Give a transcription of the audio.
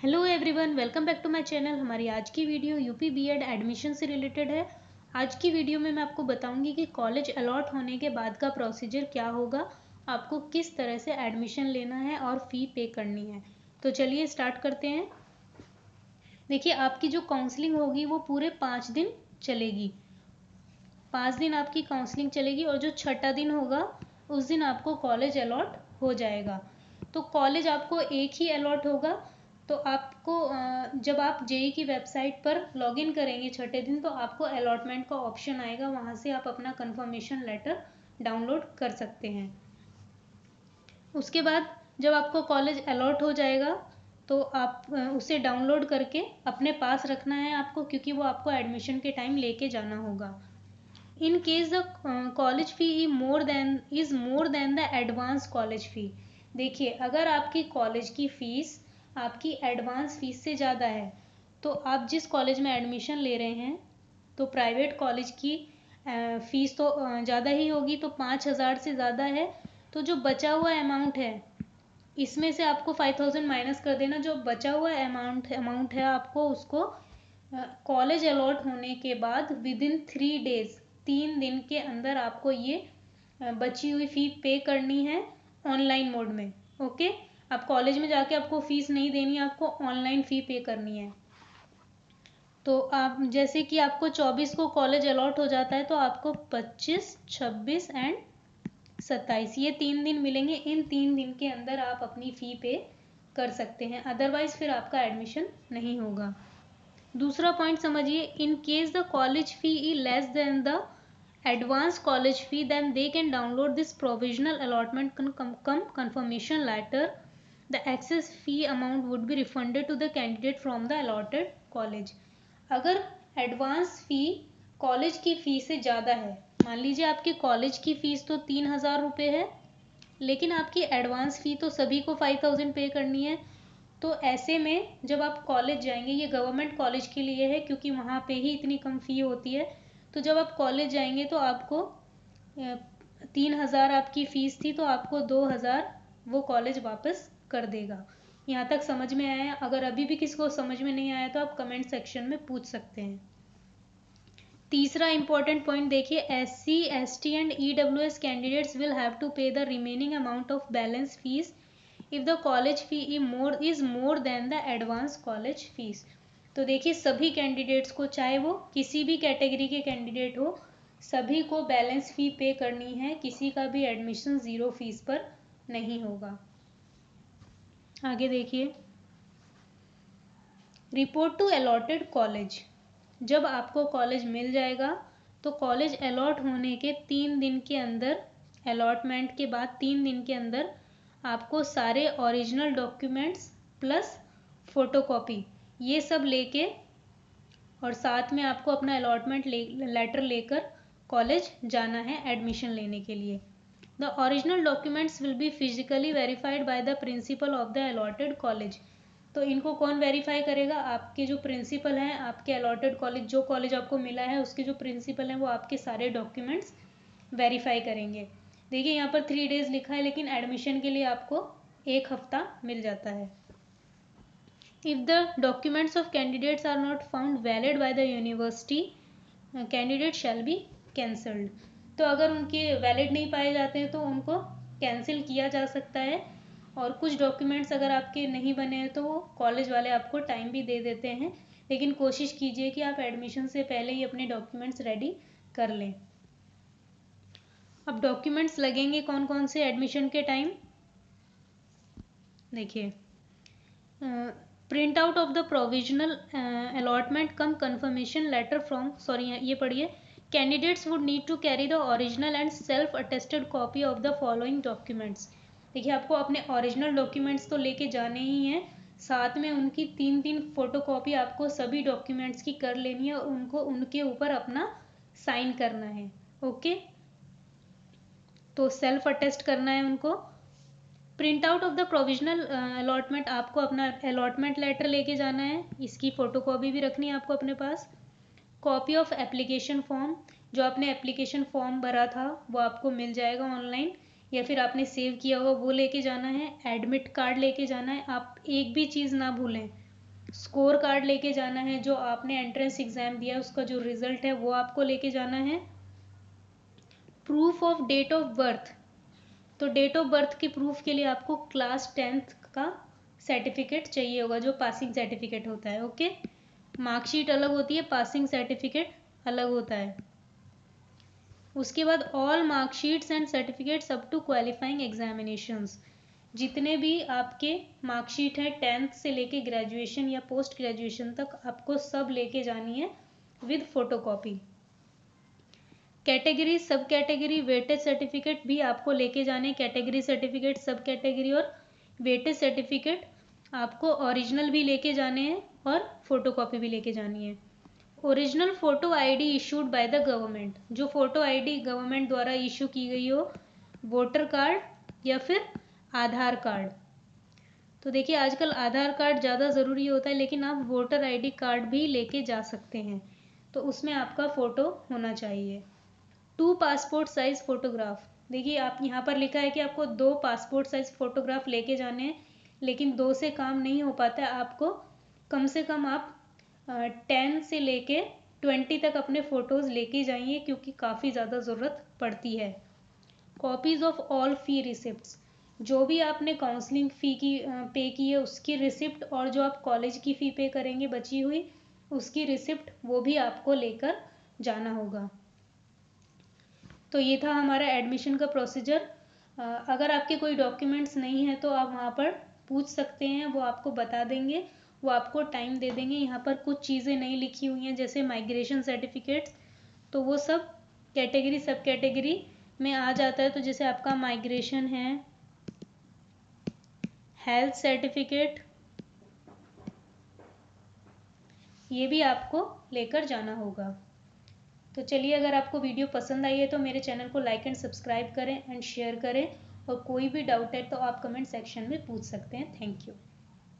Hello everyone, welcome back to my channel. हमारी आज की वीडियो यूपी बीएड एडमिशन से रिलेटेड है। आज की वीडियो में मैं आपको बताऊंगी कि कॉलेज अलॉट होने के बाद का प्रोसीजर क्या होगा, आपको किस तरह से एडमिशन लेना है और फ़ी पे करनी है। तो चलिए स्टार्ट करते हैं। देखिए, आपकी जो काउंसलिंग होगी वो पूरे 5 दिन चलेगी। 5 दिन आपकी काउंसलिंग चलेगी और जो छठा दिन होगा उस दिन आपको कॉलेज अलॉट हो जाएगा। तो कॉलेज आपको एक ही अलॉट होगा। तो आपको जब आप जेई की वेबसाइट पर लॉगिन करेंगे छठे दिन, तो आपको अलॉटमेंट का ऑप्शन आएगा, वहाँ से आप अपना कंफर्मेशन लेटर डाउनलोड कर सकते हैं। उसके बाद जब आपको कॉलेज अलॉट हो जाएगा तो आप उसे डाउनलोड करके अपने पास रखना है आपको, क्योंकि वो आपको एडमिशन के टाइम लेके जाना होगा। In case the college fee is more than the advance college fee. देखिए, अगर आपकी कॉलेज की फ़ीस आपकी एडवांस फीस से ज़्यादा है, तो आप जिस कॉलेज में एडमिशन ले रहे हैं तो प्राइवेट कॉलेज की फ़ीस तो ज़्यादा ही होगी। तो 5,000 से ज़्यादा है तो जो बचा हुआ अमाउंट है इसमें से आपको 5,000 माइनस कर देना। जो बचा हुआ अमाउंट है आपको उसको कॉलेज अलॉट होने के बाद विदिन 3 डेज 3 दिन के अंदर आपको ये बची हुई फ़ी पे करनी है ऑनलाइन मोड में। ओके, आप कॉलेज में जाके आपको फ़ीस नहीं देनी है, आपको ऑनलाइन फ़ी पे करनी है। तो आप जैसे कि आपको 24 को कॉलेज अलॉट हो जाता है तो आपको 25, 26 एंड 27 ये 3 दिन मिलेंगे। इन 3 दिन के अंदर आप अपनी फ़ी पे कर सकते हैं, अदरवाइज़ फिर आपका एडमिशन नहीं होगा। दूसरा पॉइंट समझिए, in case the college fee is less than the advance college fee, then they can download this provisional allotment confirmation letter. The excess fee amount would be refunded to the candidate from the allotted college. अगर advance फ़ी college की fees से ज़्यादा है, मान लीजिए आपकी college की fees तो 3,000 रुपये है, लेकिन आपकी एडवांस फ़ी तो सभी को 5,000 पे करनी है। तो ऐसे में जब आप कॉलेज जाएंगे, ये गवर्नमेंट कॉलेज के लिए है क्योंकि वहाँ पे ही इतनी कम फ़ी होती है। तो जब आप कॉलेज जाएंगे तो आपको 3,000 आपकी फ़ीस थी तो आपको 2,000 वो कॉलेज वापस कर देगा। यहाँ तक समझ में आया? अगर अभी भी किसी को समझ में नहीं आया तो आप कमेंट सेक्शन में पूछ सकते हैं। तीसरा इंपॉर्टेंट पॉइंट देखिए, SC, ST and EWS candidates will have to pay the remaining amount of balance fees if the college fee is more than the advance college fees. तो देखिए, सभी कैंडिडेट्स को, चाहे वो किसी भी कैटेगरी के कैंडिडेट हो, सभी को बैलेंस फ़ी पे करनी है। किसी का भी एडमिशन ज़ीरो फीस पर नहीं होगा। आगे देखिए, रिपोर्ट टू अलॉटेड कॉलेज। जब आपको कॉलेज मिल जाएगा तो कॉलेज अलॉट होने के 3 दिन के अंदर, अलॉटमेंट के बाद 3 दिन के अंदर आपको सारे ओरिजिनल डॉक्यूमेंट्स प्लस फ़ोटोकॉपी ये सब लेके और साथ में आपको अपना अलॉटमेंट लेटर लेकर कॉलेज जाना है एडमिशन लेने के लिए। The original documents will be physically verified by the principle of the allotted college. तो इनको कौन वेरीफाई करेगा? आपके जो प्रिंसिपल हैं, आपके अलॉटेड कॉलेज, जो कॉलेज आपको मिला है उसके जो प्रिंसिपल हैं वो आपके सारे डॉक्यूमेंट्स वेरीफाई करेंगे। देखिए, यहाँ पर 3 डेज़ लिखा है, लेकिन एडमिशन के लिए आपको 1 हफ्ता मिल जाता है। If the documents of candidates are not found valid by the university, candidate shall be cancelled. तो अगर उनके वैलिड नहीं पाए जाते हैं तो उनको कैंसिल किया जा सकता है। और कुछ डॉक्यूमेंट्स अगर आपके नहीं बने हैं तो वो कॉलेज वाले आपको टाइम भी दे देते हैं, लेकिन कोशिश कीजिए कि आप एडमिशन से पहले ही अपने डॉक्यूमेंट्स रेडी कर लें। अब डॉक्यूमेंट्स लगेंगे कौन कौन से एडमिशन के टाइम? देखिए, print out of the provisional allotment cum confirmation letter from, sorry ये पढ़िए, candidates would need to carry the original and self attested copy of the following documents. देखिए, आपको अपने ओरिजिनल डॉक्यूमेंट्स तो लेके जाने ही हैं, साथ में उनकी 3 फोटोकॉपी आपको सभी डॉक्यूमेंट्स की कर लेनी है और उनको उनके ऊपर अपना साइन करना है। ओके, तो सेल्फ अटेस्ट करना है उनको। Print out of the provisional allotment, आपको अपना अलॉटमेंट लेटर लेके जाना है, इसकी फ़ोटोकॉपी भी रखनी है आपको अपने पास। कॉपी ऑफ एप्लीकेशन फॉर्म, जो आपने एप्लीकेशन फॉर्म भरा था वो आपको मिल जाएगा ऑनलाइन, या फिर आपने सेव किया होगा वो लेके जाना है। एडमिट कार्ड लेके जाना है। आप एक भी चीज़ ना भूलें, स्कोर कार्ड लेके जाना है, जो आपने एंट्रेंस एग्जाम दिया उसका जो रिजल्ट है वो आपको लेके जाना है। Proof of date of birth, तो डेट ऑफ बर्थ के प्रूफ के लिए आपको क्लास 10th का सर्टिफिकेट चाहिए होगा, जो पासिंग सर्टिफिकेट होता है। ओके, मार्कशीट अलग होती है, पासिंग सर्टिफिकेट अलग होता है। उसके बाद all marksheets and certificates up to qualifying examinations, जितने भी आपके मार्कशीट है 10th से लेके ग्रेजुएशन या पोस्ट ग्रेजुएशन तक आपको सब लेके जानी है विद फोटोकॉपी। कैटेगरी, सब कैटेगरी, वेटेज सर्टिफिकेट भी आपको लेके जाने। कैटेगरी सर्टिफिकेट, सब कैटेगरी और वेटेज सर्टिफिकेट आपको ओरिजिनल भी लेके जाने हैं और फोटोकॉपी भी लेके जानी है। Original photo ID issued by the government, जो फोटो आईडी गवर्नमेंट द्वारा इशू की गई हो, वोटर कार्ड या फिर आधार कार्ड। तो देखिए आजकल आधार कार्ड ज़्यादा ज़रूरी होता है, लेकिन आप वोटर आईडी कार्ड भी लेके जा सकते हैं, तो उसमें आपका फ़ोटो होना चाहिए। 2 पासपोर्ट साइज़ फ़ोटोग्राफ, देखिए आप यहाँ पर लिखा है कि आपको 2 पासपोर्ट साइज़ फ़ोटोग्राफ लेके जाने हैं, लेकिन 2 से काम नहीं हो पाता है। आपको कम से कम आप 10 से लेके 20 तक अपने फ़ोटोज़ लेके जाइए, क्योंकि काफ़ी ज़्यादा ज़रूरत पड़ती है। Copies of all fee receipts, जो भी आपने काउंसलिंग फ़ी की पे की है उसकी रिसिप्ट, और जो आप कॉलेज की फ़ी पे करेंगे बची हुई उसकी रिसिप्ट, वो भी आपको लेकर जाना होगा। तो ये था हमारा एडमिशन का प्रोसीजर। अगर आपके कोई डॉक्यूमेंट्स नहीं है तो आप वहाँ पर पूछ सकते हैं, वो आपको बता देंगे, वो आपको टाइम दे देंगे। यहाँ पर कुछ चीज़ें नहीं लिखी हुई हैं, जैसे माइग्रेशन सर्टिफिकेट्स, तो वो सब कैटेगरी सब कैटेगरी में आ जाता है। तो जैसे आपका माइग्रेशन है, हेल्थ सर्टिफिकेट, ये भी आपको लेकर जाना होगा। तो चलिए, अगर आपको वीडियो पसंद आई है तो मेरे चैनल को लाइक एंड सब्सक्राइब करें एंड शेयर करें, और कोई भी डाउट है तो आप कमेंट सेक्शन में पूछ सकते हैं। Thank you.